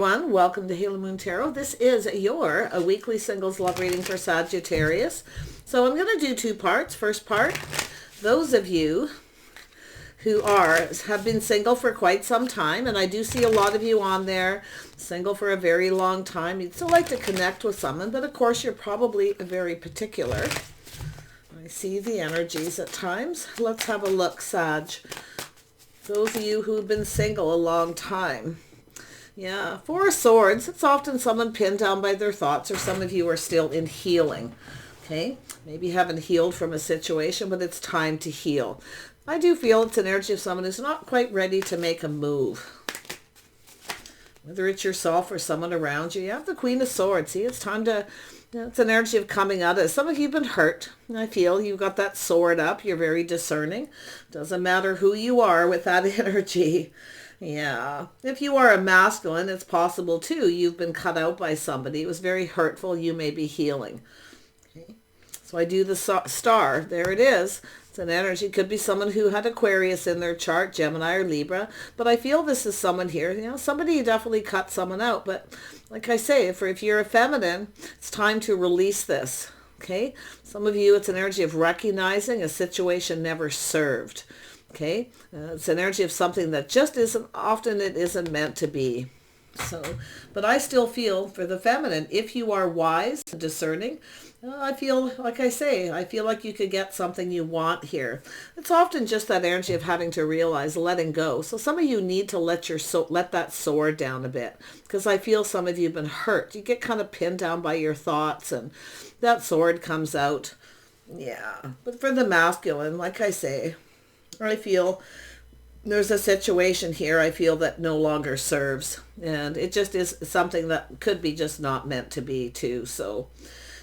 Welcome to Halo Moon Tarot. This is your a weekly singles love reading for Sagittarius. So I'm going to do two parts. First part, those of you who have been single for quite some time, and I do see a lot of you on there single for a very long time. You'd still like to connect with someone, but of course you're probably very particular. I see the energies at times. Let's have a look, Sag. Those of you who've been single a long time. Yeah, Four of Swords. It's often someone pinned down by their thoughts, or some of you are still in healing. Okay, maybe you haven't healed from a situation, but it's time to heal. I do feel it's an energy of someone who's not quite ready to make a move. Whether it's yourself or someone around you. You have the Queen of Swords. See, it's time to, it's an energy of coming out of it. Some of you have been hurt. I feel you've got that sword up. You're very discerning. Doesn't matter who you are with that energy. Yeah. If you are a masculine, it's possible too. You've been cut out by somebody. It was very hurtful. You may be healing. Okay. So I do the star. There it is. It's an energy. It could be someone who had Aquarius in their chart, Gemini or Libra. But I feel this is someone here. Somebody definitely cut someone out. But like I say, if you're a feminine, it's time to release this. Okay. Some of you, it's an energy of recognizing a situation never served. Okay, it's an energy of something that just isn't meant to be. So, but I still feel for the feminine, if you are wise and discerning, I feel, like I say, I feel like you could get something you want here. It's often just that energy of having to realize, letting go. So some of you need to let that sword down a bit, because I feel some of you have been hurt. You get kind of pinned down by your thoughts, and that sword comes out. Yeah, but for the masculine, like I say, I feel there's a situation here I feel that no longer serves, and it just is something that could be just not meant to be too. So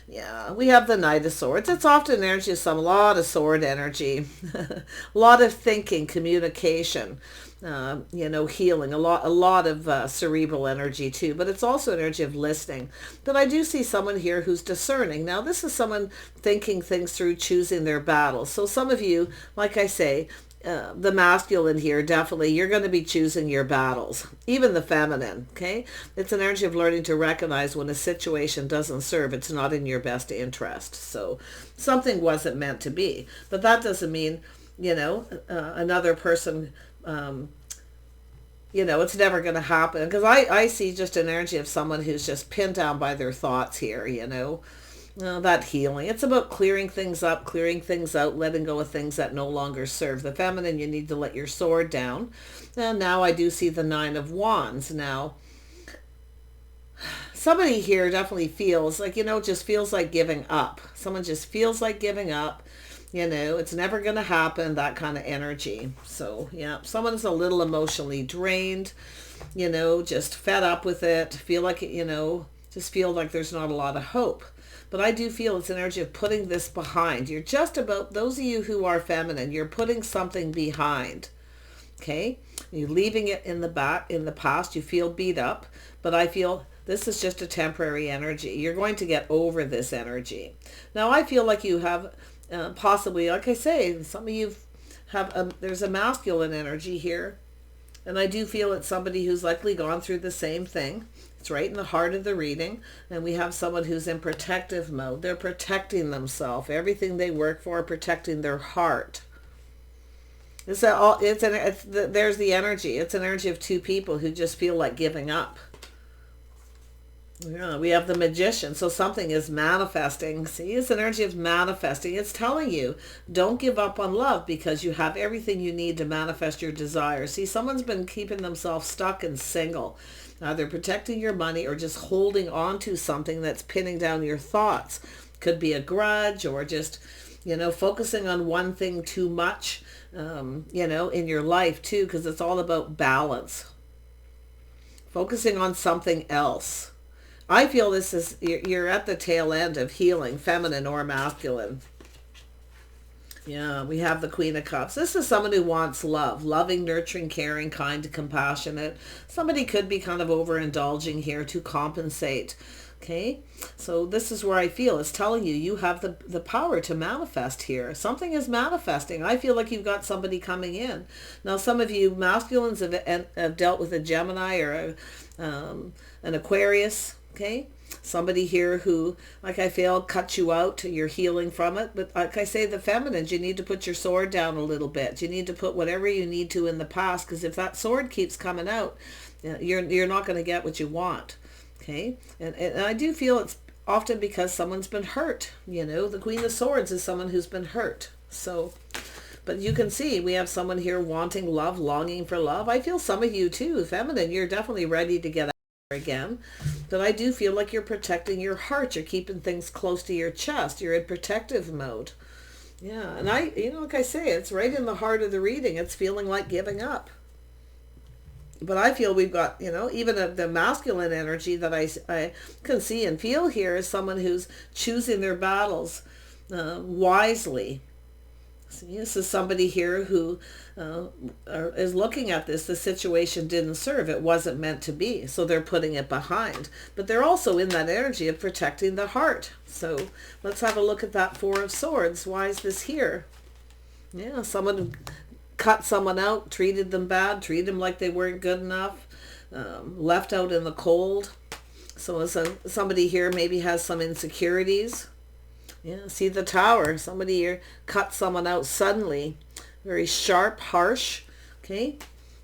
yeah, we have the Knight of Swords. It's often energy of a lot of sword energy, a lot of thinking, communication, healing, a lot of cerebral energy too, but it's also energy of listening. But I do see someone here who's discerning. Now this is someone thinking things through, choosing their battles. So some of you, like I say, the masculine here, definitely, you're going to be choosing your battles. Even the feminine, okay? It's an energy of learning to recognize when a situation doesn't serve, it's not in your best interest. So something wasn't meant to be. But that doesn't mean, another person, it's never going to happen. Because I see just an energy of someone who's just pinned down by their thoughts here, that healing. It's about clearing things up, clearing things out, letting go of things that no longer serve. The feminine, you need to let your sword down. And now I do see the Nine of Wands. Now, somebody here definitely feels like, just feels like giving up. Someone just feels like giving up. It's never going to happen, that kind of energy. So, yeah, someone is a little emotionally drained, just fed up with it, feel like, just feel like there's not a lot of hope. But I do feel it's an energy of putting this behind. You're just about, those of you who are feminine, you're putting something behind. Okay? You're leaving it in the past. You feel beat up. But I feel this is just a temporary energy. You're going to get over this energy. Now, I feel like you have possibly, like I say, some of you there's a masculine energy here. And I do feel it's somebody who's likely gone through the same thing. It's right in the heart of the reading. And we have someone who's in protective mode. They're protecting themselves. Everything they work for, protecting their heart. There's the energy. It's an energy of two people who just feel like giving up. Yeah, we have the Magician. So something is manifesting. See, it's an energy of manifesting. It's telling you, don't give up on love, because you have everything you need to manifest your desires. See, someone's been keeping themselves stuck and single. Either protecting your money or just holding on to something that's pinning down your thoughts. Could be a grudge, or just, focusing on one thing too much, in your life too, because it's all about balance. Focusing on something else. I feel this is, you're at the tail end of healing, feminine or masculine. Yeah, we have the Queen of Cups. This is someone who wants love. Loving, nurturing, caring, kind, compassionate. Somebody could be kind of overindulging here to compensate. Okay, so this is where I feel it's telling you, you have the power to manifest here. Something is manifesting. I feel like you've got somebody coming in. Now, some of you masculines have dealt with a Gemini or an Aquarius, okay? Somebody here who, like I feel, cut you out, you're healing from it. But like I say, the feminines, you need to put your sword down a little bit. You need to put whatever you need to in the past, because if that sword keeps coming out, you're not going to get what you want, okay? And I do feel it's often because someone's been hurt. You know, the Queen of Swords is someone who's been hurt. So, but you can see we have someone here wanting love, longing for love. I feel some of you too, feminine, you're definitely ready to get out again. But I do feel like you're protecting your heart. You're keeping things close to your chest. You're in protective mode. Yeah, and like I say, it's right in the heart of the reading. It's feeling like giving up. But I feel we've got, even the masculine energy that I can see and feel here is someone who's choosing their battles wisely. See, this is somebody here who is looking at this. The situation didn't serve. It wasn't meant to be. So they're putting it behind. But they're also in that energy of protecting the heart. So let's have a look at that Four of Swords. Why is this here? Yeah, someone cut someone out, treated them bad, treated them like they weren't good enough, left out in the cold. So somebody here maybe has some insecurities. Yeah, see the Tower. Somebody here cut someone out suddenly. Very sharp, harsh. Okay?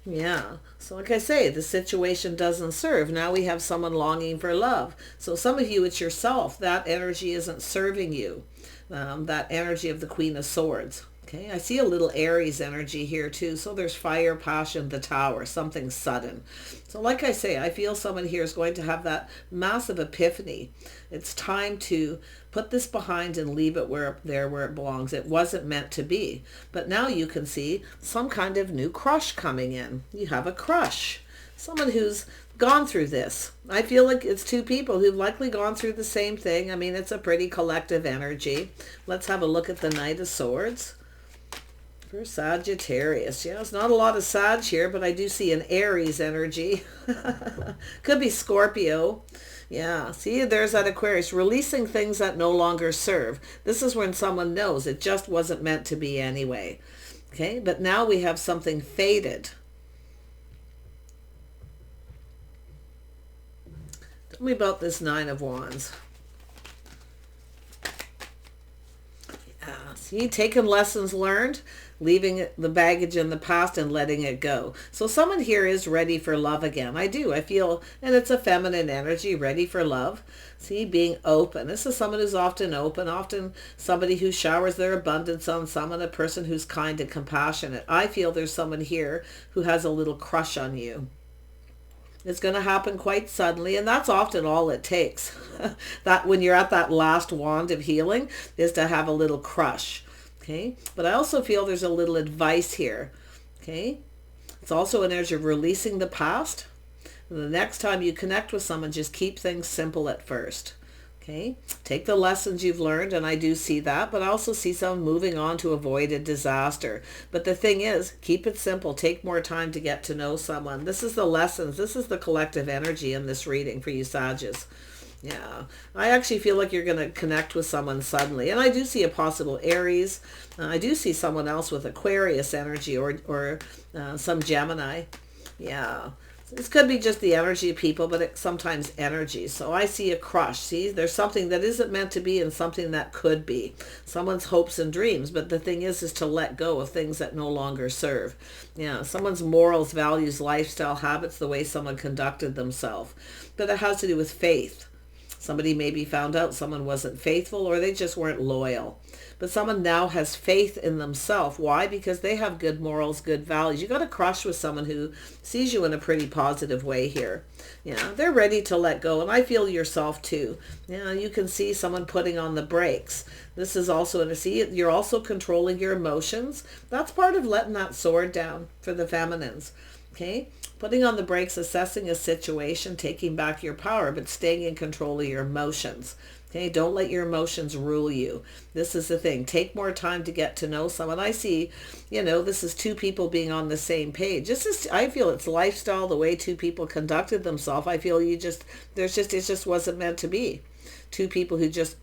Yeah. So like I say, the situation doesn't serve. Now we have someone longing for love. So some of you, it's yourself. That energy isn't serving you. That energy of the Queen of Swords. Okay, I see a little Aries energy here too. So there's fire, passion, the Tower, something sudden. So like I say, I feel someone here is going to have that massive epiphany. It's time to put this behind and leave it where it belongs. It wasn't meant to be. But now you can see some kind of new crush coming in. You have a crush. Someone who's gone through this. I feel like it's two people who've likely gone through the same thing. I mean, it's a pretty collective energy. Let's have a look at the Knight of Swords. For Sagittarius. Yeah, it's not a lot of Sag here, but I do see an Aries energy. Could be Scorpio. Yeah, see, there's that Aquarius. Releasing things that no longer serve. This is when someone knows it just wasn't meant to be anyway. Okay, but now we have something faded. Tell me about this Nine of Wands. Yeah, see, taking lessons learned, leaving the baggage in the past and letting it go. So someone here is ready for love again. I feel, and it's a feminine energy, ready for love. See, being open. This is someone who's often open, often somebody who showers their abundance on someone, a person who's kind and compassionate. I feel there's someone here who has a little crush on you. It's going to happen quite suddenly, and that's often all it takes. That when you're at that last wand of healing is to have a little crush. Okay, but I also feel there's a little advice here. Okay, it's also an energy of releasing the past. And the next time you connect with someone, just keep things simple at first. Okay, take the lessons you've learned, and I do see that, but I also see someone moving on to avoid a disaster. But the thing is, keep it simple. Take more time to get to know someone. This is the lessons. This is the collective energy in this reading for you Sagittarius. Yeah, I actually feel like you're going to connect with someone suddenly. And I do see a possible Aries. I do see someone else with Aquarius energy or some Gemini. Yeah, this could be just the energy of people, but it's sometimes energy. So I see a crush. See, there's something that isn't meant to be and something that could be. Someone's hopes and dreams. But the thing is to let go of things that no longer serve. Yeah, someone's morals, values, lifestyle, habits, the way someone conducted themselves. But it has to do with faith. Somebody maybe found out someone wasn't faithful or they just weren't loyal. But someone now has faith in themselves. Why? Because they have good morals, good values. You got a crush with someone who sees you in a pretty positive way here. Yeah, they're ready to let go. And I feel yourself too. Yeah, you can see someone putting on the brakes. This is also, you're also controlling your emotions. That's part of letting that sword down for the feminines. Okay, putting on the brakes, assessing a situation, taking back your power, but staying in control of your emotions. Okay, don't let your emotions rule you. This is the thing. Take more time to get to know someone. I see, this is two people being on the same page. I feel it's lifestyle, the way two people conducted themselves. I feel it just wasn't meant to be. Two people who just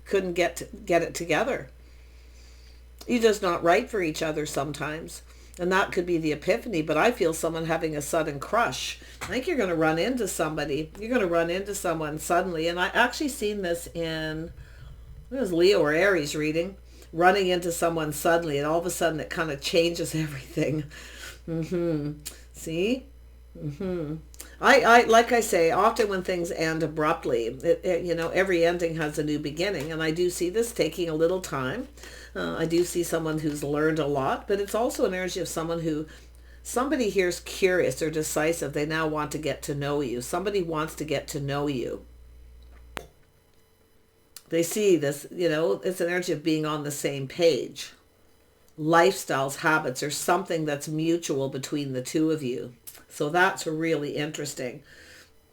couldn't get it together. You're just not right for each other sometimes. And that could be the epiphany, but I feel someone having a sudden crush. I think you're going to run into somebody. You're going to run into someone suddenly. And I actually seen this in, it was Leo or Aries reading, running into someone suddenly, and all of a sudden it kind of changes everything. See? I like I say, often when things end abruptly, you know, every ending has a new beginning, and I do see this taking a little time. I do see someone who's learned a lot, but it's also an energy of someone who, somebody here is curious or decisive. They now want to get to know you. Somebody wants to get to know you. They see this, you know, it's an energy of being on the same page. Lifestyles, habits, or something that's mutual between the two of you. So that's really interesting.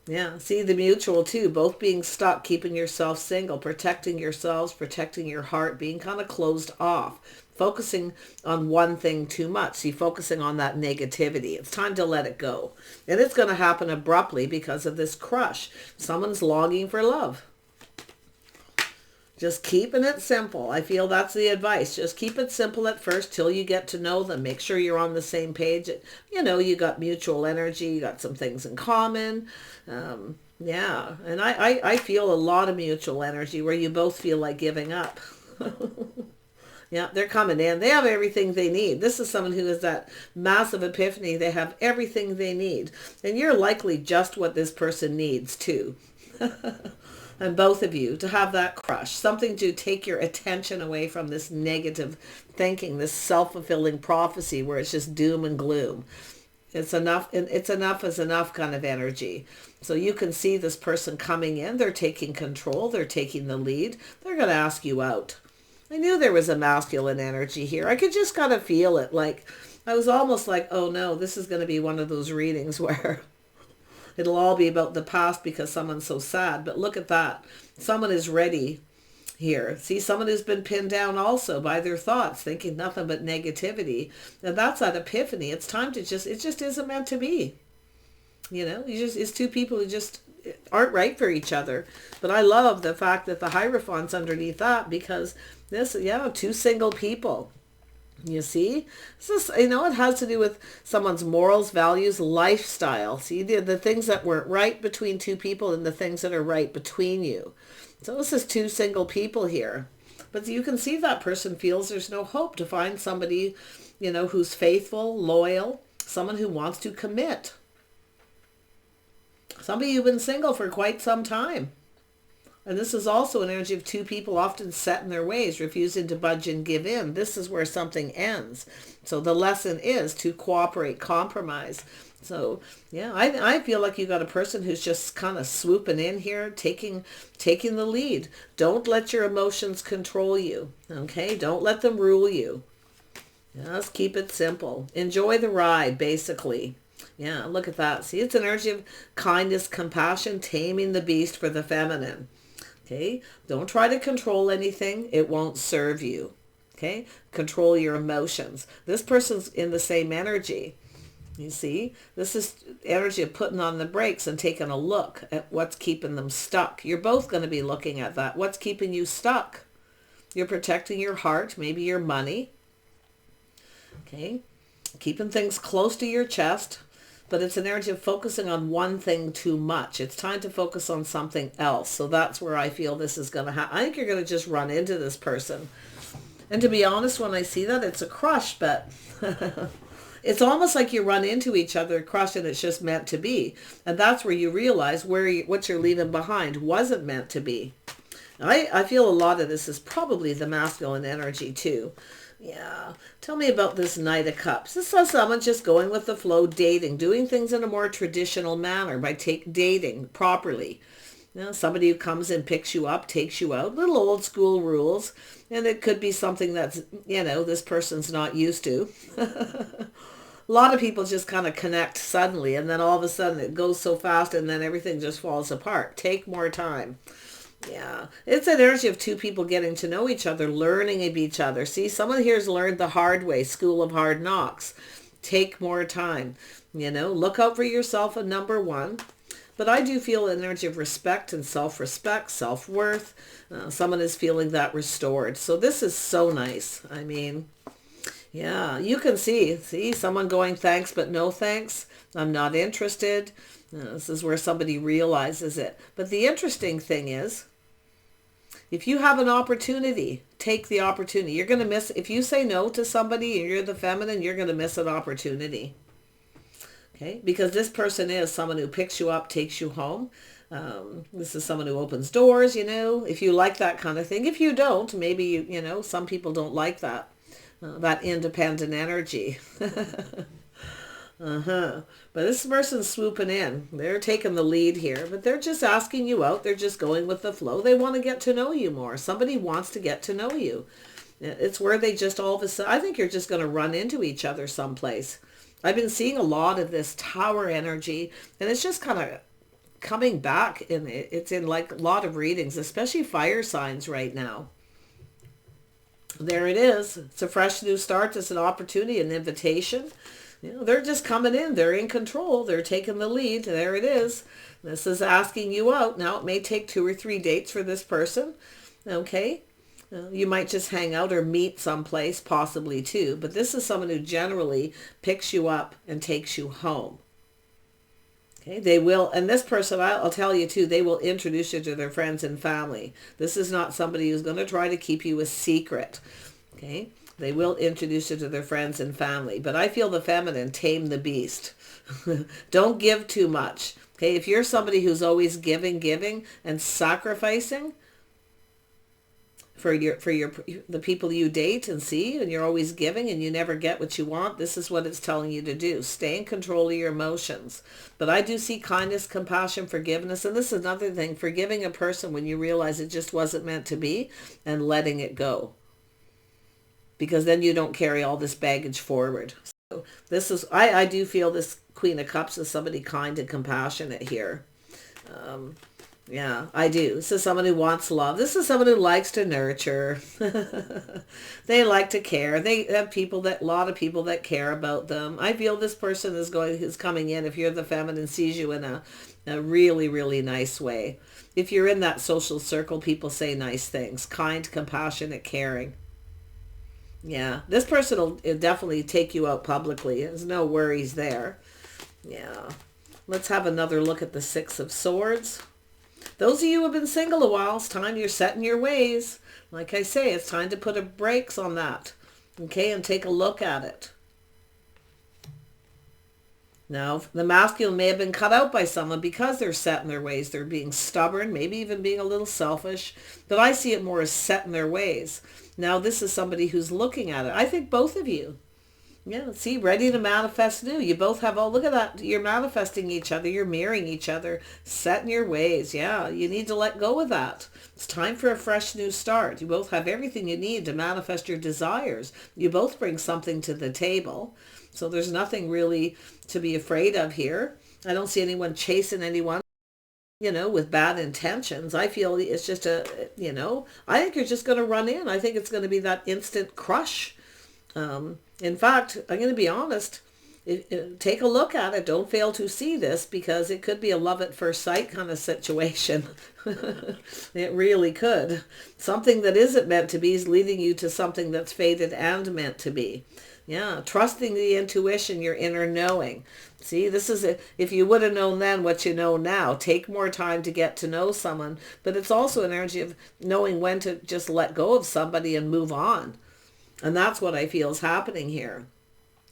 Yeah, see the mutual too, both being stuck, keeping yourself single, protecting yourselves, protecting your heart, being kind of closed off, focusing on one thing too much. See, focusing on that negativity. It's time to let it go. And it's going to happen abruptly because of this crush. Someone's longing for love. Just keeping it simple. I feel that's the advice. Just keep it simple at first till you get to know them. Make sure you're on the same page. You know, you got mutual energy. You got some things in common. Yeah. And I feel a lot of mutual energy where you both feel like giving up. Yeah, they're coming in. They have everything they need. This is someone who has that massive epiphany. They have everything they need. And you're likely just what this person needs too. And both of you to have that crush, something to take your attention away from this negative thinking, this self-fulfilling prophecy where it's just doom and gloom. It's enough, and it's enough is enough kind of energy. So you can see this person coming in. They're taking control. They're taking the lead. They're going to ask you out. I knew there was a masculine energy here. I could just kind of feel it. Like, I was almost like, oh no, this is going to be one of those readings where it'll all be about the past because someone's so sad. But look at that. Someone is ready here. See, someone who's been pinned down also by their thoughts, thinking nothing but negativity. And that's that epiphany. It's time to just, it just isn't meant to be. You know, it's two people who just aren't right for each other. But I love the fact that the Hierophant's underneath that, because this, yeah, two single people. You see, this is, you know, it has to do with someone's morals, values, lifestyle. See, the things that weren't right between two people and the things that are right between you. So this is two single people here. But you can see that person feels there's no hope to find somebody, you know, who's faithful, loyal, someone who wants to commit. Somebody who's been single for quite some time. And this is also an energy of two people often set in their ways, refusing to budge and give in. This is where something ends. So the lesson is to cooperate, compromise. So, yeah, I feel like you got a person who's just kind of swooping in here, taking the lead. Don't let your emotions control you, okay? Don't let them rule you. Just keep it simple. Enjoy the ride, basically. Yeah, look at that. See, it's an energy of kindness, compassion, taming the beast for the feminine. Okay, don't try to control anything. It won't serve you. Okay, control your emotions. This person's in the same energy. You see, this is energy of putting on the brakes and taking a look at what's keeping them stuck. You're both going to be looking at that. What's keeping you stuck? You're protecting your heart, maybe your money. Okay, keeping things close to your chest. But it's an energy of focusing on one thing too much. It's time to focus on something else. So that's where I feel this is going to happen. I think you're going to just run into this person. And to be honest, when I see that, it's a crush, but it's almost like you run into each other, crush, and it's just meant to be. And that's where you realize what you're leaving behind wasn't meant to be. I feel a lot of this is probably the masculine energy too. Yeah. Tell me about this Knight of Cups. This is someone just going with the flow, dating, doing things in a more traditional manner by dating properly. You know, somebody who comes and picks you up, takes you out, little old school rules. And it could be something that's, you know, this person's not used to. A lot of people just kind of connect suddenly, and then all of a sudden it goes so fast and then everything just falls apart. Take more time. Yeah, it's an energy of two people getting to know each other, learning of each other. See, someone here has learned the hard way, school of hard knocks. Take more time. You know, look out for yourself, a number one. But I do feel an energy of respect and self-respect, self-worth. Someone is feeling that restored. So this is so nice. I mean, Yeah, you can see someone going thanks but no thanks. I'm not interested. This is where somebody realizes it. But the interesting thing is, if you have an opportunity, take the opportunity. You're going to miss, if you say no to somebody and you're the feminine, you're going to miss an opportunity. Okay, because this person is someone who picks you up, takes you home. This is someone who opens doors, if you like that kind of thing. If you don't, maybe, some people don't like that, that independent energy. But this person's swooping in. They're taking the lead here, but they're just asking you out. They're just going with the flow. They want to get to know you more. Somebody wants to get to know you. It's where they just all of a sudden, I think you're just going to run into each other someplace. I've been seeing a lot of this tower energy, and it's just kind of coming back. It's in like a lot of readings, especially fire signs right now. There it is. It's a fresh new start. It's an opportunity, an invitation. They're just coming in. They're in control. They're taking the lead. There it is. This is asking you out. Now, it may take 2 or 3 dates for this person. Okay. You might just hang out or meet someplace, possibly too. But this is someone who generally picks you up and takes you home. Okay, they will, and this person, I'll tell you too, they will introduce you to their friends and family. This is not somebody who's going to try to keep you a secret. Okay, they will introduce you to their friends and family. But I feel the feminine, tame the beast. Don't give too much. Okay, if you're somebody who's always giving and sacrificing for the people you date and see, and you're always giving and you never get what you want, this is what it's telling you to do. Stay in control of your emotions. But I do see kindness, compassion, forgiveness, and this is another thing, forgiving a person when you realize it just wasn't meant to be, and letting it go. Because then you don't carry all this baggage forward. So this is, I do feel this Queen of Cups is somebody kind and compassionate here. Yeah, I do. This is someone who wants love. This is someone who likes to nurture. They like to care. They have a lot of people that care about them. I feel this person who's coming in, if you're the feminine, sees you in a really, really nice way. If you're in that social circle, people say nice things. Kind, compassionate, caring. Yeah, this person will definitely take you out publicly. There's no worries there. Yeah. Let's have another look at the Six of Swords. Those of you who have been single a while, it's time you're setting your ways. Like I say, it's time to put a brakes on that. Okay, and take a look at it. Now, the masculine may have been cut out by someone because they're set in their ways. They're being stubborn, maybe even being a little selfish. But I see it more as set in their ways. Now, this is somebody who's looking at it. I think both of you. Yeah, see, ready to manifest new. You both have, look at that. You're manifesting each other. You're mirroring each other, set in your ways. Yeah, you need to let go of that. It's time for a fresh new start. You both have everything you need to manifest your desires. You both bring something to the table. So there's nothing really to be afraid of here. I don't see anyone chasing anyone, with bad intentions. I feel it's just I think you're just going to run in. I think it's going to be that instant crush. In fact, I'm going to be honest, take a look at it. Don't fail to see this, because it could be a love at first sight kind of situation. It really could. Something that isn't meant to be is leading you to something that's fated and meant to be. Yeah, trusting the intuition, your inner knowing. See, this is it. If you would have known then what you know now, take more time to get to know someone. But it's also an energy of knowing when to just let go of somebody and move on. And that's what I feel is happening here.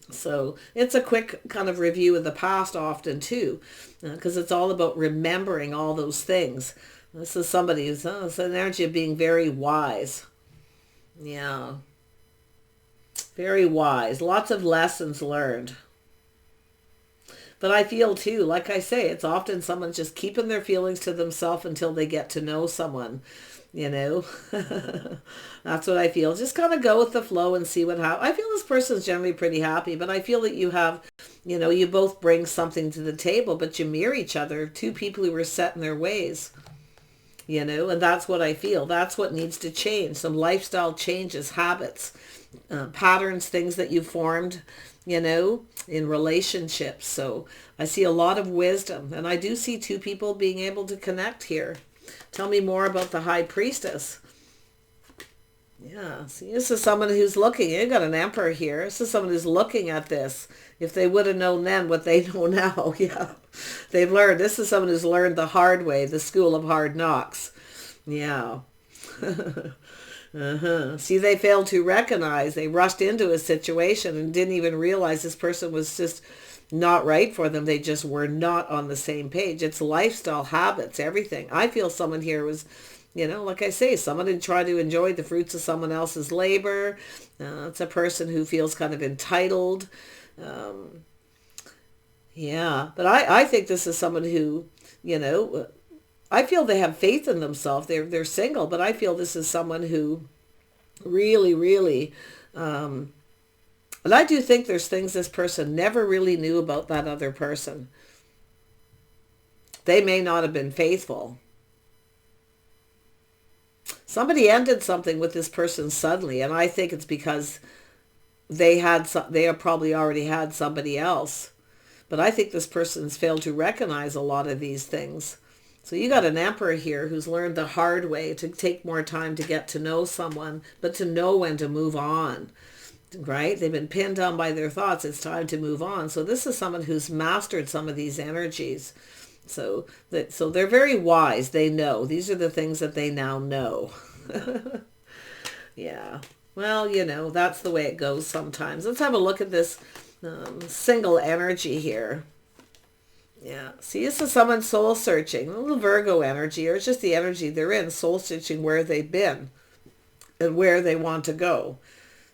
So it's a quick kind of review of the past often too, because it's all about remembering all those things. This is somebody who's, it's an energy of being very wise. Yeah. Very wise. Lots of lessons learned. But I feel too, like I say, it's often someone just keeping their feelings to themselves until they get to know someone. That's what I feel. Just kind of go with the flow and see what happens. I feel this person's generally pretty happy, but I feel that you have, you both bring something to the table, but you mirror each other. Two people who are set in their ways, and that's what I feel. That's what needs to change. Some lifestyle changes, habits, patterns, things that you formed, in relationships. So I see a lot of wisdom, and I do see two people being able to connect here. Tell me more about the High Priestess. Yeah, see, this is someone who's looking. You got an emperor here. This is someone who's looking at this. If they would have known then what they know now, yeah. They've learned. This is someone who's learned the hard way, the school of hard knocks. Yeah. See, they failed to recognize. They rushed into a situation and didn't even realize this person was just not right for them. They just were not on the same page. It's lifestyle, habits, everything. I feel someone here was, like I say, someone who tried to enjoy the fruits of someone else's labor. It's a person who feels kind of entitled. Yeah, but I think this is someone who, I feel they have faith in themselves. They're single, but I feel this is someone who really, really, and I do think there's things this person never really knew about that other person. They may not have been faithful. Somebody ended something with this person suddenly, and I think it's because they have probably already had somebody else. But I think this person's failed to recognize a lot of these things. So you got an emperor here who's learned the hard way to take more time to get to know someone, but to know when to move on, right? They've been pinned down by their thoughts. It's time to move on. So this is someone who's mastered some of these energies. So they're very wise. They know. These are the things that they now know. Yeah. Well, that's the way it goes sometimes. Let's have a look at this single energy here. Yeah. See, this is someone soul searching, a little Virgo energy, or it's just the energy they're in, soul searching where they've been and where they want to go.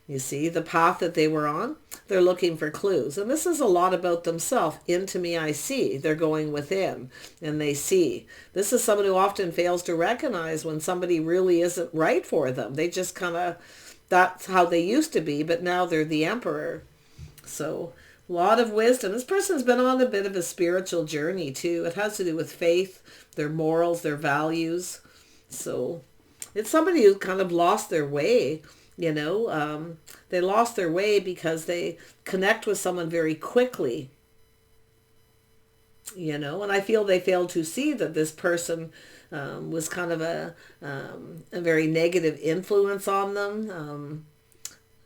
You see, the path that they were on, they're looking for clues. And this is a lot about themselves. Into me, I see. They're going within and they see. This is someone who often fails to recognize when somebody really isn't right for them. They just kind of, that's how they used to be, but now they're the emperor. So a lot of wisdom. This person's been on a bit of a spiritual journey too. It has to do with faith, their morals, their values. So it's somebody who kind of lost their way. They lost their way because they connect with someone very quickly. And I feel they failed to see that this person was kind of a very negative influence on them.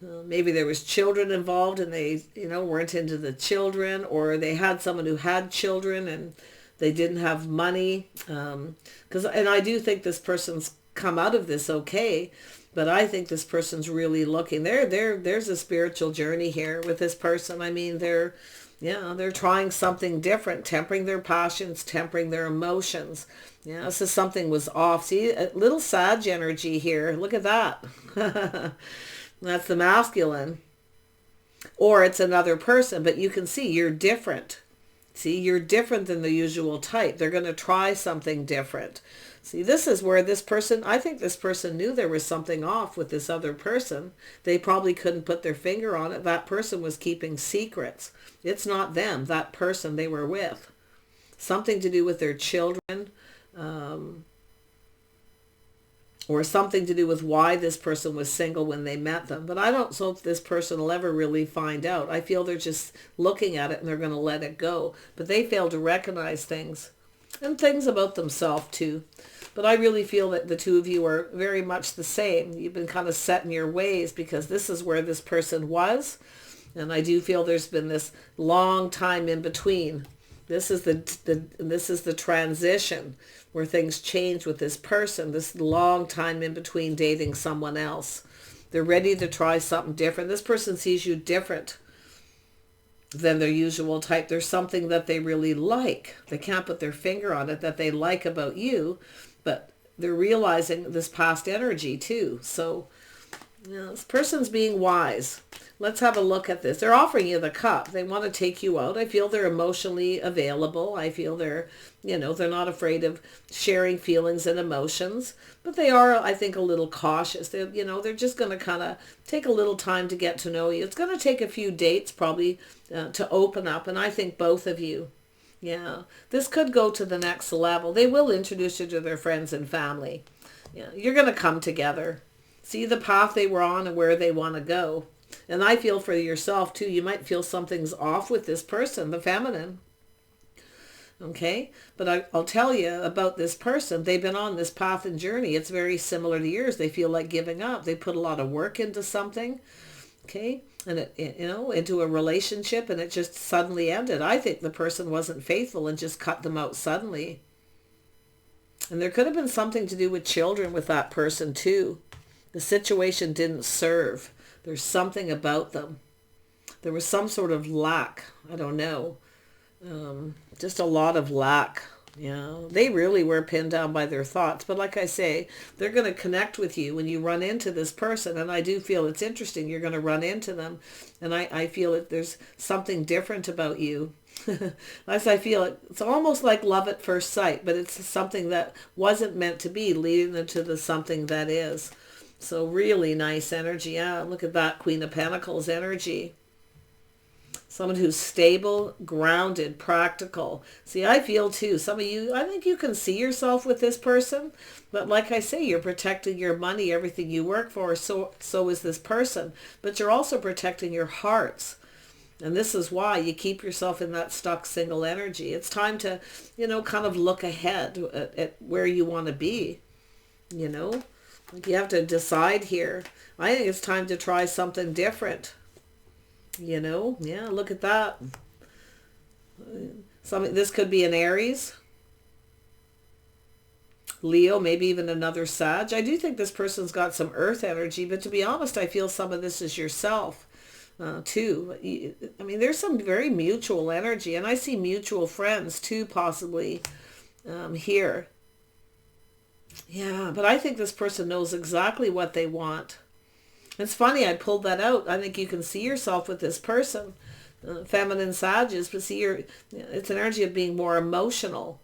Maybe there was children involved and they, weren't into the children, or they had someone who had children and they didn't have money. And I do think this person's come out of this okay, but I think this person's really looking. There's a spiritual journey here with this person. I mean, they're trying something different, tempering their passions, tempering their emotions. Yeah, so something was off. See, a little Sag energy here. Look at that. That's the masculine. Or it's another person, but you can see you're different. See, you're different than the usual type. They're going to try something different. See, this is where this person, I think this person knew there was something off with this other person. They probably couldn't put their finger on it. That person was keeping secrets. It's not them, that person they were with. Something to do with their children, or something to do with why this person was single when they met them. But I don't know if this person will ever really find out. I feel they're just looking at it and they're going to let it go. But they fail to recognize things, and things about themselves too. But I really feel that the two of you are very much the same. You've been kind of set in your ways because this is where this person was. And I do feel there's been this long time in between. This is the transition where things change with this person, this long time in between dating someone else. They're ready to try something different. This person sees you different than their usual type. There's something that they really like. They can't put their finger on it that they like about you, but they're realizing this past energy too. So, this person's being wise. Let's have a look at this. They're offering you the cup. They want to take you out. I feel they're emotionally available. I feel they're not afraid of sharing feelings and emotions, but they are, I think, a little cautious. They're just going to kind of take a little time to get to know you. It's going to take a few dates probably to open up. And I think both of you, this could go to the next level. They will introduce you to their friends and family. Yeah, you're going to come together. See the path they were on and where they want to go. And I feel for yourself too, you might feel something's off with this person, the feminine. Okay, but I'll tell you about this person. They've been on this path and journey. It's very similar to yours. They feel like giving up. They put a lot of work into something, okay, and into a relationship, and it just suddenly ended. I think the person wasn't faithful and just cut them out suddenly. And there could have been something to do with children with that person too. The situation didn't serve. There's something about them. There was some sort of lack. I don't know. Just a lot of lack. They really were pinned down by their thoughts. But like I say, they're going to connect with you when you run into this person. And I do feel it's interesting. You're going to run into them. And I feel that there's something different about you. As I feel it's almost like love at first sight, but it's something that wasn't meant to be, leading into the something that is. So really nice energy. Yeah, look at that Queen of Pentacles energy. Someone who's stable, grounded, practical. See, I feel too, some of you, I think you can see yourself with this person. But like I say, you're protecting your money, everything you work for. So is this person. But you're also protecting your hearts. And this is why you keep yourself in that stuck single energy. It's time to, kind of look ahead at where you want to be. Like you have to decide here. I think it's time to try something different. Yeah, look at that. This could be an Aries, Leo, maybe even another Sag. I do think this person's got some earth energy, but to be honest, I feel some of this is yourself too. I mean, there's some very mutual energy, and I see mutual friends too, possibly here. Yeah, but I think this person knows exactly what they want. It's funny, I pulled that out. I think you can see yourself with this person, feminine Sages, but see, it's an energy of being more emotional.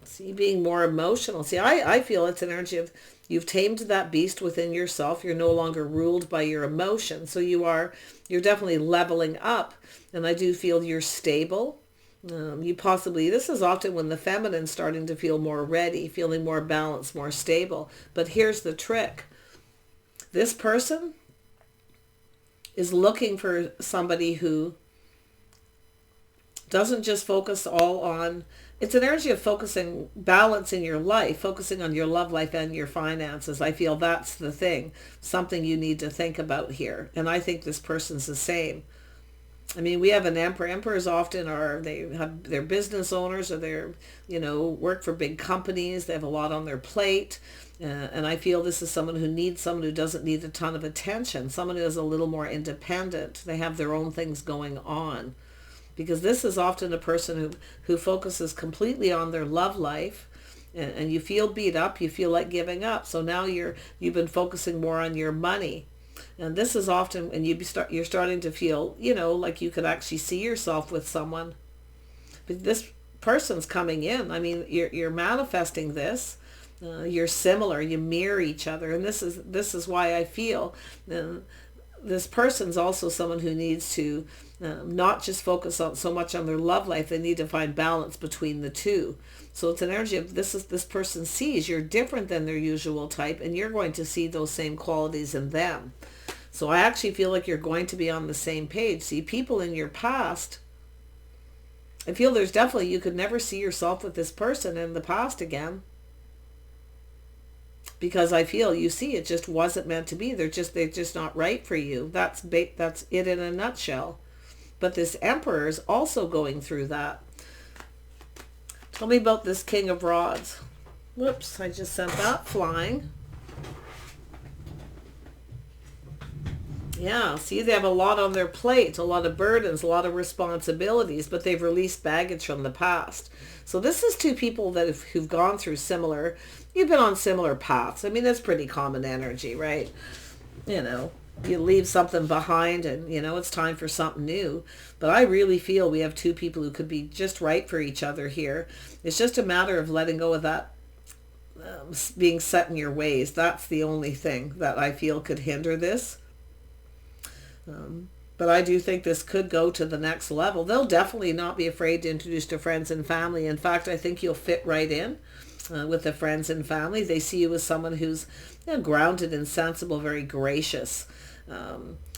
See, being more emotional. See, I feel it's an energy of you've tamed that beast within yourself. You're no longer ruled by your emotions. So you're definitely leveling up. And I do feel you're stable. This is often when the feminine's starting to feel more ready, feeling more balanced, more stable. But here's the trick. This person is looking for somebody who doesn't just focus all on, it's an energy of focusing, balance in your life, focusing on your love life and your finances. I feel that's the thing, something you need to think about here. And I think this person's the same. I mean, we have an emperor. Emperors often they're business owners, or they're, work for big companies. They have a lot on their plate. And I feel this is someone who doesn't need a ton of attention. Someone who is a little more independent. They have their own things going on. Because this is often a person who focuses completely on their love life. And you feel beat up. You feel like giving up. So now you've been focusing more on your money. And this is often when you're starting to feel, like you could actually see yourself with someone. But this person's coming in. I mean, you're manifesting this. You're similar. You mirror each other. And this is why I feel this person's also someone who needs to not just focus so much on their love life. They need to find balance between the two. So it's an energy of this person sees you're different than their usual type, and you're going to see those same qualities in them. So I actually feel like you're going to be on the same page. See, people in your past, I feel there's definitely, you could never see yourself with this person in the past again. Because I feel you see it just wasn't meant to be. They're just not right for you. That's it in a nutshell. But this Emperor is also going through that. Tell me about this King of Rods. Whoops, I just sent that flying. Yeah, see, they have a lot on their plate, a lot of burdens, a lot of responsibilities, but they've released baggage from the past. So this is two people who've gone through similar, you've been on similar paths. I mean, that's pretty common energy, right? You leave something behind and, it's time for something new. But I really feel we have two people who could be just right for each other here. It's just a matter of letting go of that being set in your ways. That's the only thing that I feel could hinder this. But I do think this could go to the next level. They'll definitely not be afraid to introduce to friends and family. In fact, I think you'll fit right in with the friends and family. They see you as someone who's grounded and sensible, very gracious.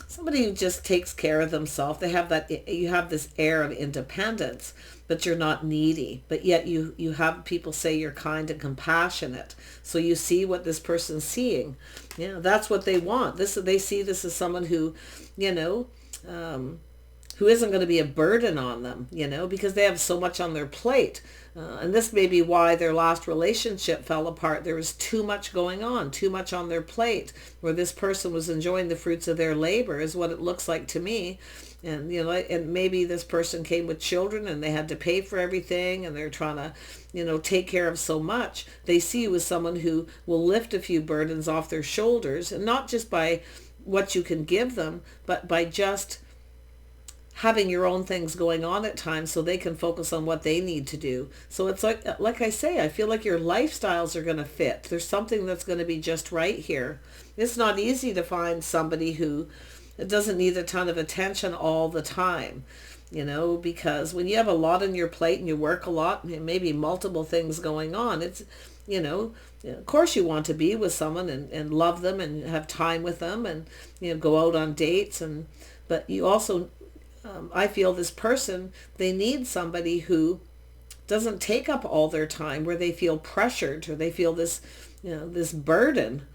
somebody who just takes care of themselves. They have that, you have this air of independence, but you're not needy. But yet you have people say you're kind and compassionate. So you see what this person's seeing. Yeah, that's what they want. They see this as someone who, you know, who isn't going to be a burden on them, you know, because they have so much on their plate. And this may be why their last relationship fell apart. There was too much going on, too much on their plate, where this person was enjoying the fruits of their labor, is what it looks like to me. And, you know, and maybe this person came with children and they had to pay for everything and they're trying to, you know, take care of so much. They see you as someone who will lift a few burdens off their shoulders, and not just by what you can give them, but by just having your own things going on at times so they can focus on what they need to do. So it's like I say, I feel like your lifestyles are going to fit. There's something that's going to be just right here. It's not easy to find somebody who doesn't need a ton of attention all the time, you know, because when you have a lot on your plate and you work a lot, maybe multiple things going on, it's, you know, of course you want to be with someone and love them and have time with them and, you know, go out on dates, and but you also, I feel this person, they need somebody who doesn't take up all their time, where they feel pressured or they feel this, you know, this burden,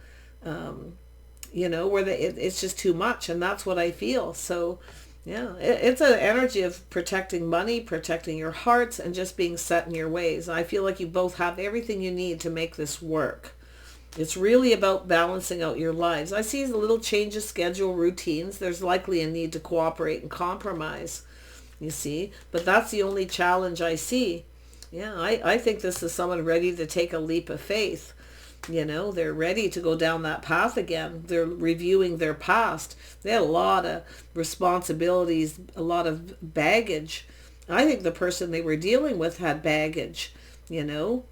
you know, where it's just too much. And that's what I feel. So yeah, it's an energy of protecting money, protecting your hearts, and just being set in your ways. I feel like you both have everything you need to make this work. It's really about balancing out your lives. I see the little changes, schedule, routines. There's likely a need to cooperate and compromise, you see. But that's the only challenge I see. Yeah, I think this is someone ready to take a leap of faith. You know, they're ready to go down that path again. They're reviewing their past. They had a lot of responsibilities, a lot of baggage. I think the person they were dealing with had baggage, you know.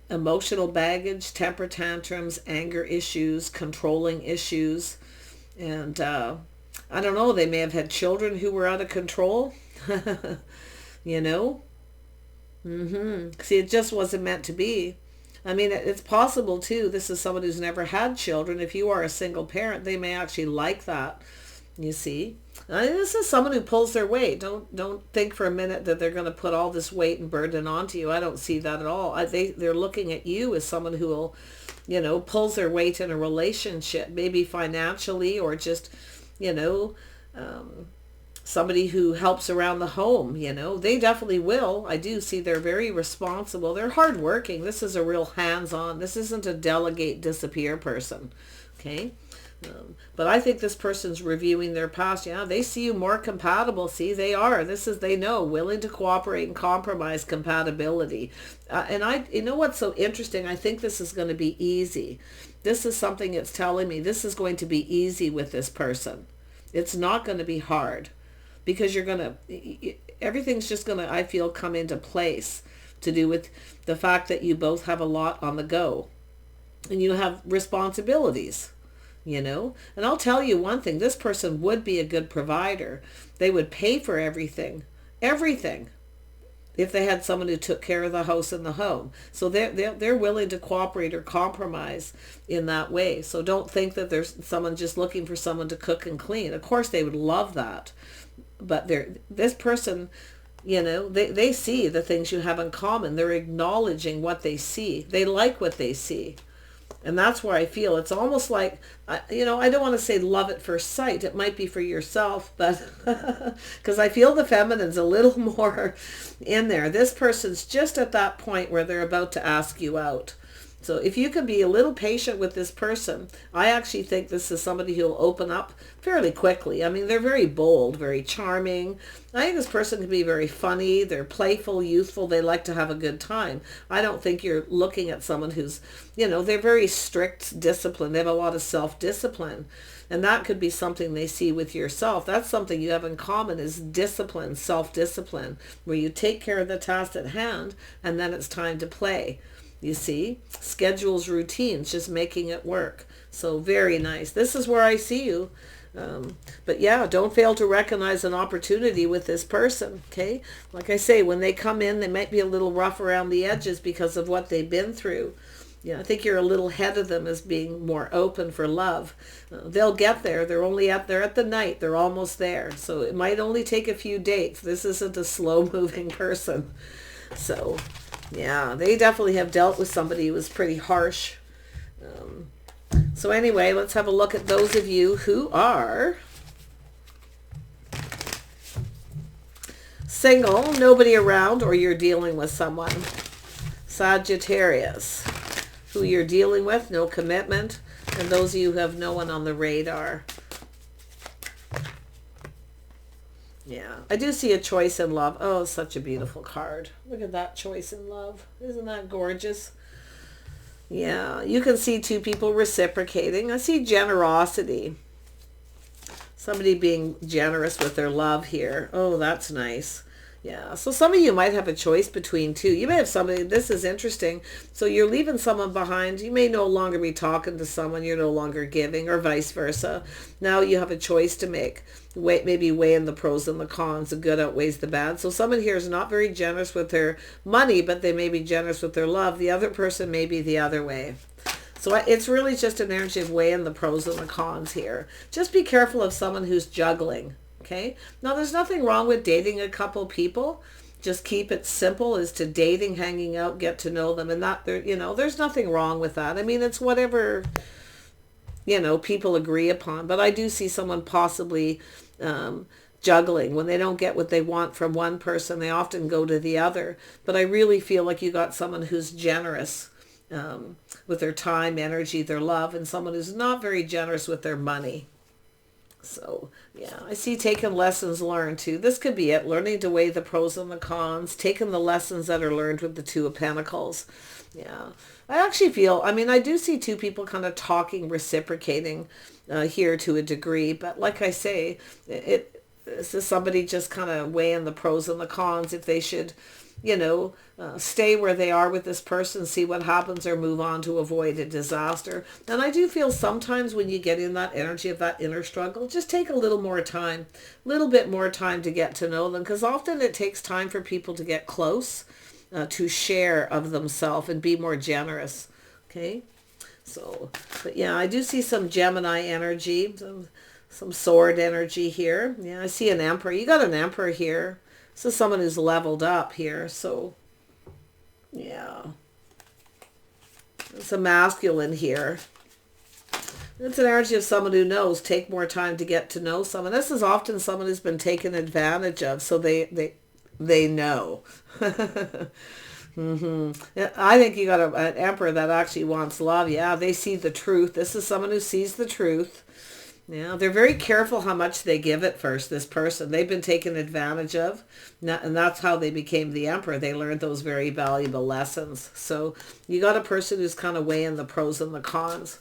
Emotional baggage, temper tantrums, anger issues, controlling issues, and I don't know, they may have had children who were out of control. You know. See, it just wasn't meant to be. I mean, it's possible too, this is someone who's never had children. If you are a single parent, they may actually like that, you see. This is someone who pulls their weight. Don't think for a minute that they're going to put all this weight and burden onto you. I don't see that at all. They're looking at you as someone who will, you know, pulls their weight in a relationship, maybe financially, or just, you know, somebody who helps around the home. You know, they definitely will. I do see they're very responsible. They're hardworking. This is a real hands-on. This isn't a delegate, disappear person. Okay. But I think this person's reviewing their past. Yeah, they see you more compatible. See, they are. They know, willing to cooperate and compromise, compatibility. And you know what's so interesting? I think this is going to be easy. This is something it's telling me. This is going to be easy with this person. It's not going to be hard, because everything's just going to, I feel, come into place, to do with the fact that you both have a lot on the go and you have responsibilities. You know, and I'll tell you one thing, this person would be a good provider. They would pay for everything, if they had someone who took care of the house and the home. So they're willing to cooperate or compromise in that way. So don't think that there's someone just looking for someone to cook and clean. Of course, they would love that. But this person, you know, they see the things you have in common. They're acknowledging what they see. They like what they see. And that's where I feel it's almost like, you know, I don't want to say love at first sight. It might be for yourself, but because I feel the feminine's a little more in there. This person's just at that point where they're about to ask you out. So if you can be a little patient with this person, I actually think this is somebody who'll open up fairly quickly. I mean, they're very bold, very charming. I think this person can be very funny. They're playful, youthful. They like to have a good time. I don't think you're looking at someone who's, you know, they're very strict, disciplined. They have a lot of self-discipline. And that could be something they see with yourself. That's something you have in common, is discipline, self-discipline, where you take care of the task at hand and then it's time to play. You see, schedules, routines, just making it work. So very nice. This is where I see you. But yeah, don't fail to recognize an opportunity with this person. Okay. Like I say, when they come in, they might be a little rough around the edges because of what they've been through. Yeah, I think you're a little ahead of them as being more open for love. They'll get there. They're at the night. They're almost there. So it might only take a few dates. This isn't a slow moving person. So yeah, they definitely have dealt with somebody who was pretty harsh. So anyway, let's have a look at those of you who are single, nobody around, or you're dealing with someone. Sagittarius, who you're dealing with, no commitment. And those of you who have no one on the radar. Yeah, I do see a choice in love. Oh, such a beautiful card. Look at that choice in love. Isn't that gorgeous? Yeah, you can see two people reciprocating. I see generosity. Somebody being generous with their love here. Oh, that's nice. Yeah, so some of you might have a choice between two. You may have somebody, this is interesting. So you're leaving someone behind. You may no longer be talking to someone. You're no longer giving, or vice versa. Now you have a choice to make. Maybe weighing the pros and the cons. The good outweighs the bad. So someone here is not very generous with their money, but they may be generous with their love. The other person may be the other way. So it's really just an energy of weighing the pros and the cons here. Just be careful of someone who's juggling. Okay. Now, there's nothing wrong with dating a couple people. Just keep it simple as to dating, hanging out, get to know them. And that, you know, there's nothing wrong with that. I mean, it's whatever, you know, people agree upon. But I do see someone possibly juggling. When they don't get what they want from one person, they often go to the other. But I really feel like you got someone who's generous with their time, energy, their love, and someone who's not very generous with their money. So, yeah, I see taking lessons learned too. This could be it. Learning to weigh the pros and the cons. Taking the lessons that are learned with the Two of Pentacles. Yeah. I actually feel, I mean, I do see two people kind of talking, reciprocating here to a degree. But like I say, this is somebody just kind of weighing the pros and the cons. If they should, you know, stay where they are with this person, see what happens, or move on to avoid a disaster. And I do feel sometimes when you get in that energy of that inner struggle, just take a little more time, a little bit more time to get to know them, because often it takes time for people to get close, to share of themselves and be more generous. Okay. So, but yeah, I do see some Gemini energy, some sword energy here. Yeah, I see an emperor. You got an emperor here. This is someone who's leveled up here. So, yeah. It's a masculine here. It's an energy of someone who knows. Take more time to get to know someone. This is often someone who's been taken advantage of. So they know. I think you got an emperor that actually wants love. Yeah, they see the truth. This is someone who sees the truth. Yeah, they're very careful how much they give at first, this person. They've been taken advantage of, and that's how they became the emperor. They learned those very valuable lessons. So you got a person who's kind of weighing the pros and the cons.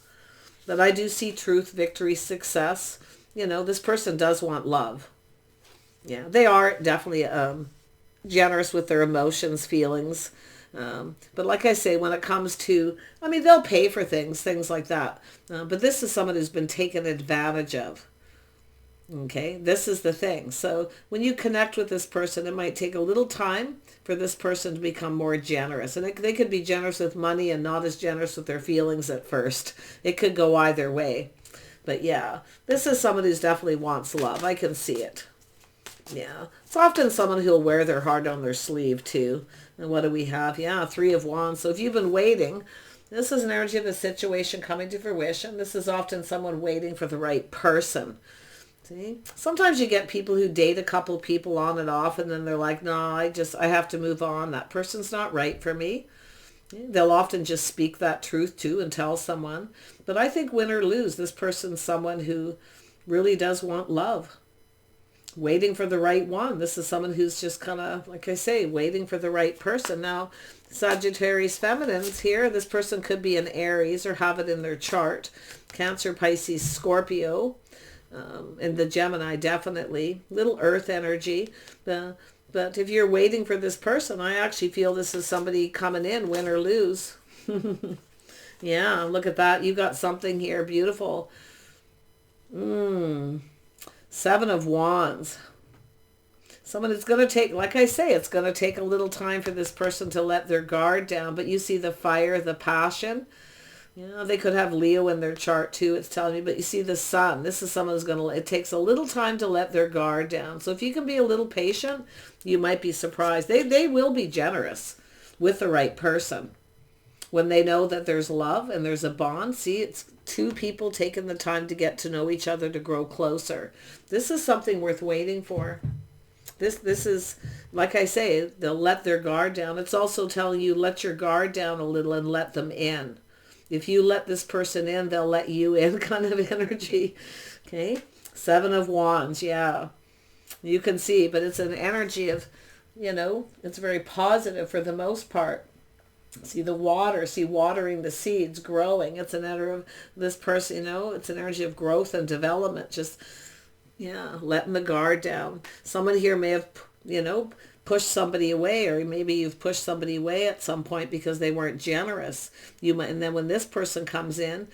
But I do see truth, victory, success. You know, this person does want love. Yeah, they are definitely generous with their emotions, feelings. But like I say, when it comes to, I mean, they'll pay for things like that. But this is someone who's been taken advantage of. Okay, this is the thing. So when you connect with this person, it might take a little time for this person to become more generous. And they could be generous with money and not as generous with their feelings at first. It could go either way. But yeah, this is someone who definitely wants love. I can see it. Yeah, it's often someone who'll wear their heart on their sleeve too. And what do we have? Yeah, Three of Wands. So if you've been waiting, this is an energy of a situation coming to fruition. This is often someone waiting for the right person. See? Sometimes you get people who date a couple people on and off, and then they're like, no, I have to move on. That person's not right for me. They'll often just speak that truth too and tell someone. But I think win or lose, this person's someone who really does want love. Waiting for the right one. This is someone who's just kind of, like I say, waiting for the right person. Now, Sagittarius feminines here, this person could be an Aries or have it in their chart. Cancer, Pisces, Scorpio, and the Gemini definitely. Little earth energy. But if you're waiting for this person, I actually feel this is somebody coming in, win or lose. Yeah, look at that. You got something here. Beautiful. Seven of Wands. Someone is going to take, like I say, it's going to take a little time for this person to let their guard down. But you see the fire, the passion. You know, they could have Leo in their chart too, it's telling me. But you see the sun. This is someone who's going to, it takes a little time to let their guard down. So if you can be a little patient, you might be surprised. They will be generous with the right person. When they know that there's love and there's a bond. See, it's two people taking the time to get to know each other, to grow closer. This is something worth waiting for. This is, like I say, they'll let their guard down. It's also telling you, let your guard down a little and let them in. If you let this person in, they'll let you in, kind of energy. Okay, 7 of Wands, yeah. You can see, but it's an energy of, you know, it's very positive for the most part. See the water, see watering the seeds, growing. It's an energy of this person, you know, it's an energy of growth and development. Just, yeah, letting the guard down. Someone here may have, you know, pushed somebody away, or maybe you've pushed somebody away at some point because they weren't generous. You might, and then when this person comes in,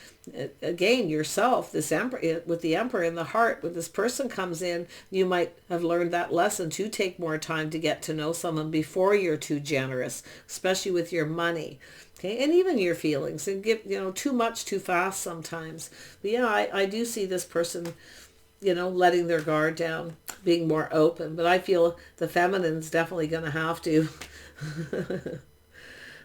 again, yourself, this emperor, with the emperor in the heart, when this person comes in, you might have learned that lesson to take more time to get to know someone before you're too generous, especially with your money. Okay, and even your feelings, and give, you know, too much too fast sometimes. But yeah, I do see this person, you know, letting their guard down, being more open. But I feel the feminine's definitely going to have to.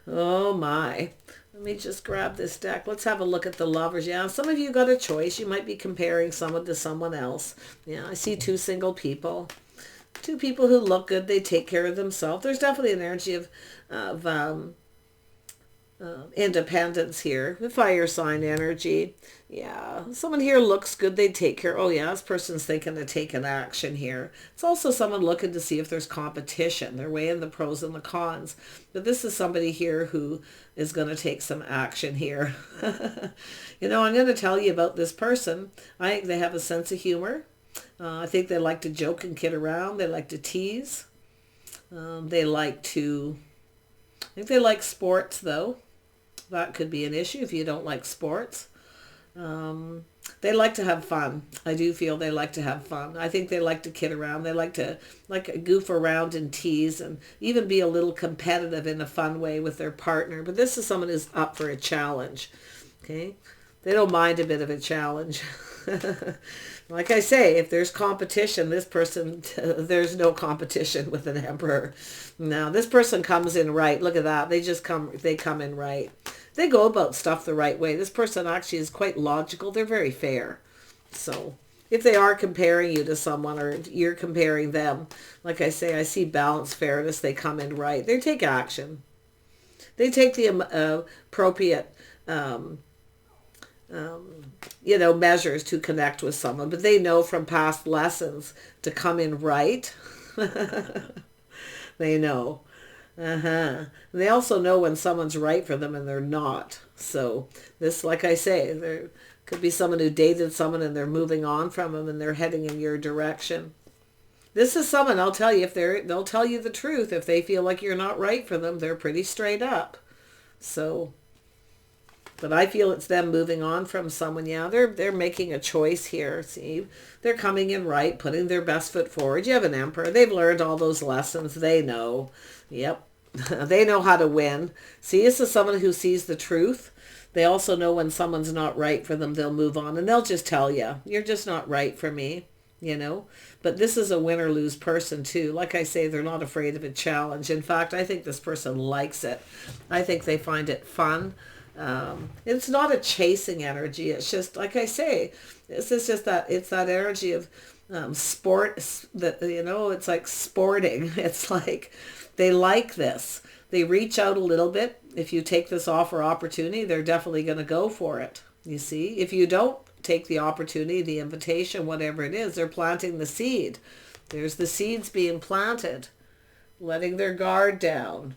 Oh my. Let me just grab this deck. Let's have a look at the lovers. Yeah, some of you got a choice. You might be comparing someone to someone else. Yeah, I see 2 single people. 2 people who look good. They take care of themselves. There's definitely an energy of independence here. The fire sign energy. Yeah, someone here looks good. They take care. Oh yeah, this person's thinking of taking action here. It's also someone looking to see if there's competition. They're weighing the pros and the cons. But this is somebody here who is going to take some action here. You know, I'm going to tell you about this person. I think they have a sense of humor. I think they like to joke and kid around. They like to tease. They like to, I think they like sports though. That could be an issue if you don't like sports. They like to have fun. I do feel they like to have fun. I think they like to kid around. They like to goof around and tease and even be a little competitive in a fun way with their partner. But this is someone who's up for a challenge. Okay? They don't mind a bit of a challenge. Like I say, if there's competition, this person, there's no competition with an emperor. Now, this person comes in right. Look at that. They come in right. They go about stuff the right way. This person actually is quite logical. They're very fair. So if they are comparing you to someone or you're comparing them, like I say, I see balance, fairness. They come in right. They take action. They take the appropriate you know, measures to connect with someone, but they know from past lessons to come in right. They know. They also know when someone's right for them and they're not. So this, like I say, there could be someone who dated someone and they're moving on from them and they're heading in your direction. This is someone, I'll tell you, they'll tell you the truth. If they feel like you're not right for them, they're pretty straight up. So, but I feel it's them moving on from someone. Yeah, they're making a choice here. See, they're coming in right, putting their best foot forward. You have an emperor. They've learned all those lessons. They know. Yep. They know how to win. See, this is someone who sees the truth. They also know when someone's not right for them, they'll move on. And they'll just tell you, you're just not right for me, you know. But this is a win or lose person too. Like I say, they're not afraid of a challenge. In fact, I think this person likes it. I think they find it fun. It's not a chasing energy. It's just, like I say, it's just that, it's that energy of sport, that, you know, it's like sporting. It's like they like this. They reach out a little bit. If you take this offer opportunity, they're definitely going to go for it. You see, if you don't take the opportunity, the invitation, whatever it is, they're planting the seed. There's the seeds being planted, letting their guard down.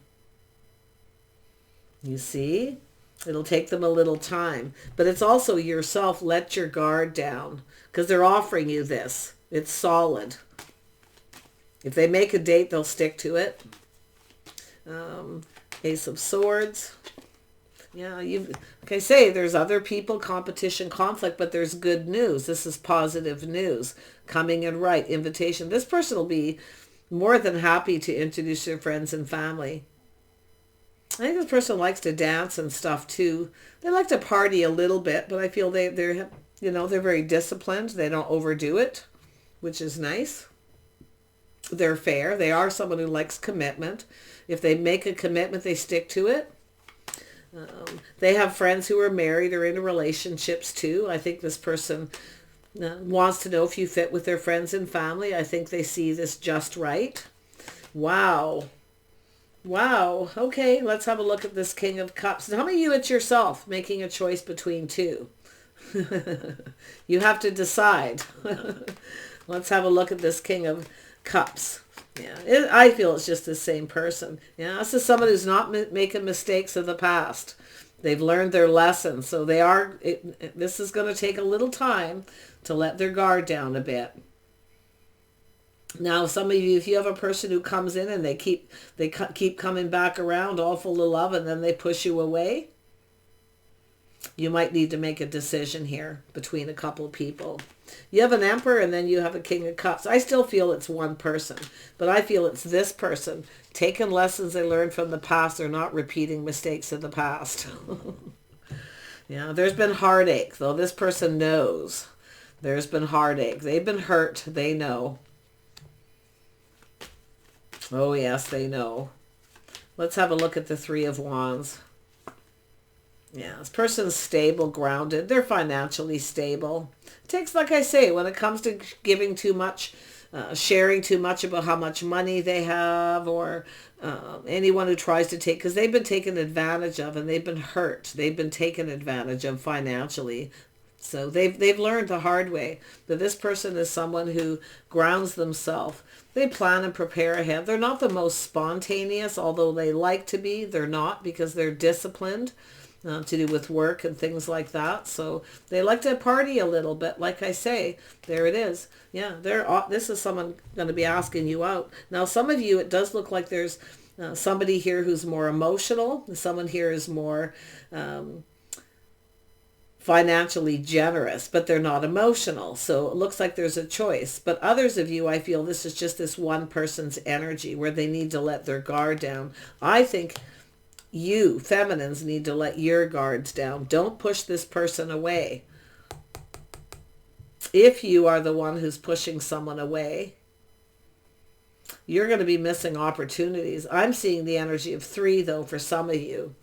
You see? It'll take them a little time, but it's also yourself. Let your guard down because they're offering you this. It's solid. If they make a date, they'll stick to it. Ace of Swords. Yeah, like I say, there's other people, competition, conflict, but there's good news. This is positive news coming in right. Invitation. This person will be, More than happy to introduce their friends and family. I think this person likes to dance and stuff too. They like to party a little bit, but I feel they're they're very disciplined. They don't overdo it, which is nice. They're fair. They are someone who likes commitment. If they make a commitment, they stick to it. They have friends who are married or in relationships too. I think this person wants to know if you fit with their friends and family. I think they see this just right. Wow. Wow. Okay, let's have a look at this King of Cups. Tell me you it's yourself making a choice between two. You have to decide. Let's have a look at this King of Cups. Yeah, I feel it's just the same person. Yeah, this is someone who's not making mistakes of the past. They've learned their lesson, so they are. This is going to take a little time to let their guard down a bit. Now, some of you, if you have a person who comes in and they keep coming back around, all full of love, and then they push you away, you might need to make a decision here between a couple of people. You have an Emperor and then you have a King of Cups. I still feel it's one person, but I feel it's this person taking lessons they learned from the past. They're not repeating mistakes of the past. Yeah, there's been heartache, though. This person knows there's been heartache. They've been hurt. They know. Oh, yes, they know. Let's have a look at the Three of Wands. Yeah, this person's stable, grounded. They're financially stable. It takes, like I say, when it comes to giving too much, sharing too much about how much money they have, or anyone who tries to take, because they've been taken advantage of and they've been hurt. They've been taken advantage of financially. So they've learned the hard way that this person is someone who grounds themselves. They plan and prepare ahead. They're not the most spontaneous, although they like to be. They're not, because they're disciplined. To do with work and things like that. So they like to party a little bit. Like I say, there it is. Yeah, this is someone going to be asking you out. Now, some of you, it does look like there's somebody here who's more emotional. Someone here is more financially generous, but they're not emotional. So it looks like there's a choice. But others of you, I feel this is just this one person's energy where they need to let their guard down. I think you, feminines, need to let your guards down. Don't push this person away. If you are the one who's pushing someone away, you're going to be missing opportunities. I'm seeing the energy of 3, though, for some of you.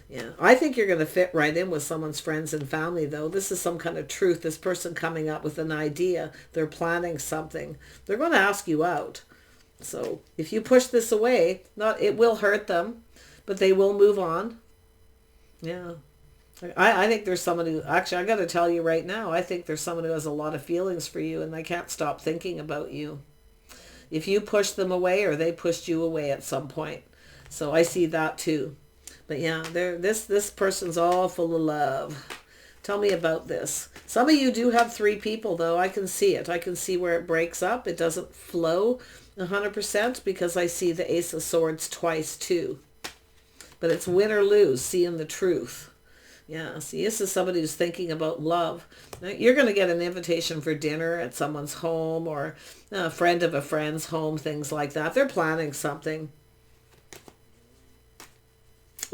Yeah, I think you're going to fit right in with someone's friends and family, though. This is some kind of truth. This person coming up with an idea. They're planning something. They're going to ask you out. So if you push this away, it will hurt them, but they will move on. Yeah. I think there's someone who, actually, I got to tell you right now, I think there's someone who has a lot of feelings for you and they can't stop thinking about you. If you push them away or they pushed you away at some point. So I see that too. But yeah, this person's all full of love. Tell me about this. Some of you do have 3 people, though. I can see it. I can see where it breaks up. It doesn't flow 100% because I see the Ace of Swords twice too. But it's win or lose, seeing the truth. Yeah, see, this is somebody who's thinking about love. Now, you're going to get an invitation for dinner at someone's home or a friend of a friend's home, things like that. They're planning something.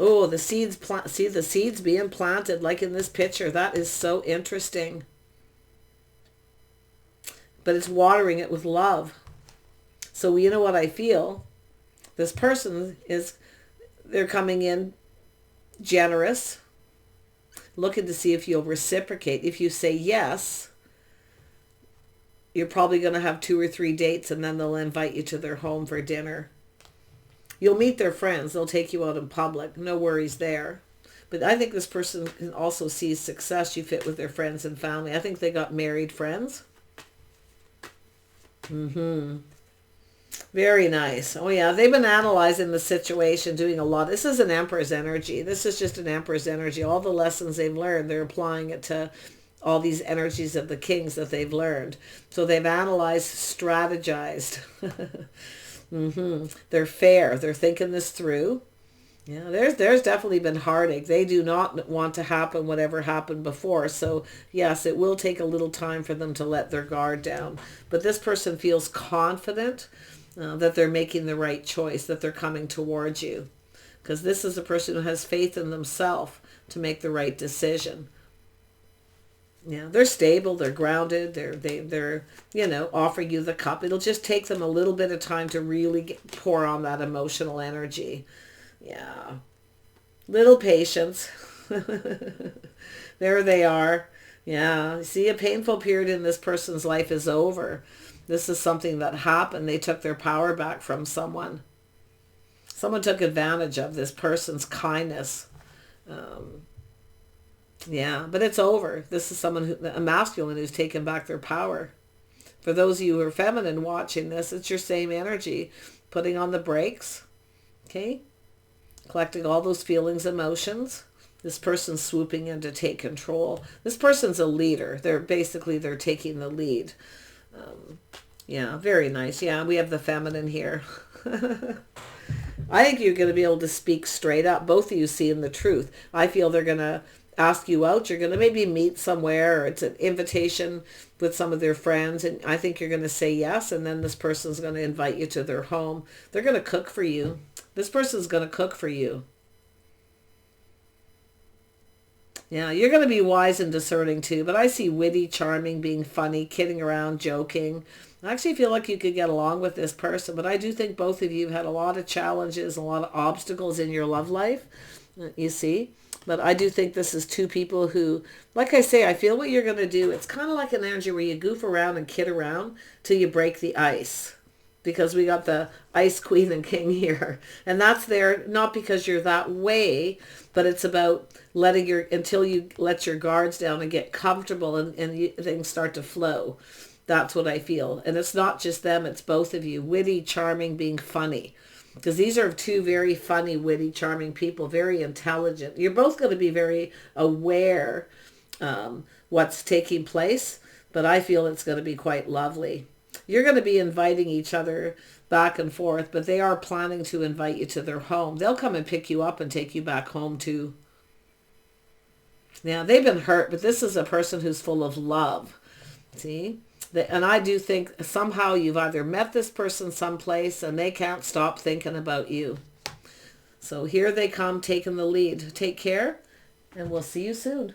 Oh, the seeds, see the seeds being planted like in this picture. That is so interesting. But it's watering it with love. So you know what I feel? This person they're coming in generous, looking to see if you'll reciprocate. If you say yes, you're probably going to have 2 or 3 dates and then they'll invite you to their home for dinner. You'll meet their friends. They'll take you out in public. No worries there. But I think this person can also see success. You fit with their friends and family. I think they got married friends. Very nice. Oh yeah, they've been analyzing the situation, doing a lot. This is an Emperor's energy. This is just an Emperor's energy. All the lessons they've learned, they're applying it to all these energies of the kings that they've learned. So they've analyzed, strategized. They're fair. They're thinking this through. Yeah, there's definitely been heartache. They do not want to happen whatever happened before. So yes, it will take a little time for them to let their guard down. But this person feels confident that they're making the right choice, that they're coming towards you. Because this is a person who has faith in themselves to make the right decision. Yeah, they're stable, they're grounded, they're offer you the cup. It'll just take them a little bit of time to really pour on that emotional energy. Yeah. Little patience. There they are. Yeah. See, a painful period in this person's life is over. This is something that happened. They took their power back from someone. Someone took advantage of this person's kindness. Yeah, but it's over. This is someone a masculine who's taken back their power. For those of you who are feminine watching this, it's your same energy. Putting on the brakes. Okay? Collecting all those feelings, emotions. This person's swooping in to take control. This person's a leader. They're taking the lead. Yeah, very nice. Yeah, we have the feminine here. I think you're going to be able to speak straight up. Both of you seeing the truth. I feel they're going to ask you out. You're going to maybe meet somewhere, or it's an invitation with some of their friends, and I think you're going to say yes, and then this person's going to invite you to their home. They're going to cook for you. This person's going to cook for you. Yeah, you're going to be wise and discerning too, but I see witty, charming, being funny, kidding around, joking. I actually feel like you could get along with this person, but I do think both of you have had a lot of challenges, a lot of obstacles in your love life, you see. But I do think this is two people who, like I say, I feel what you're going to do. It's kind of like an energy where you goof around and kid around till you break the ice. Because we got the ice queen and king here. And that's there not because you're that way, but it's about until you let your guards down and get comfortable and things start to flow. That's what I feel. And it's not just them, it's both of you. Witty, charming, being funny. Because these are two very funny, witty, charming people, very intelligent. You're both going to be very aware what's taking place, but I feel it's going to be quite lovely. You're going to be inviting each other back and forth, but they are planning to invite you to their home. They'll come and pick you up and take you back home too. Now, they've been hurt, but this is a person who's full of love. See? And I do think somehow you've either met this person someplace and they can't stop thinking about you. So here they come taking the lead. Take care, and we'll see you soon.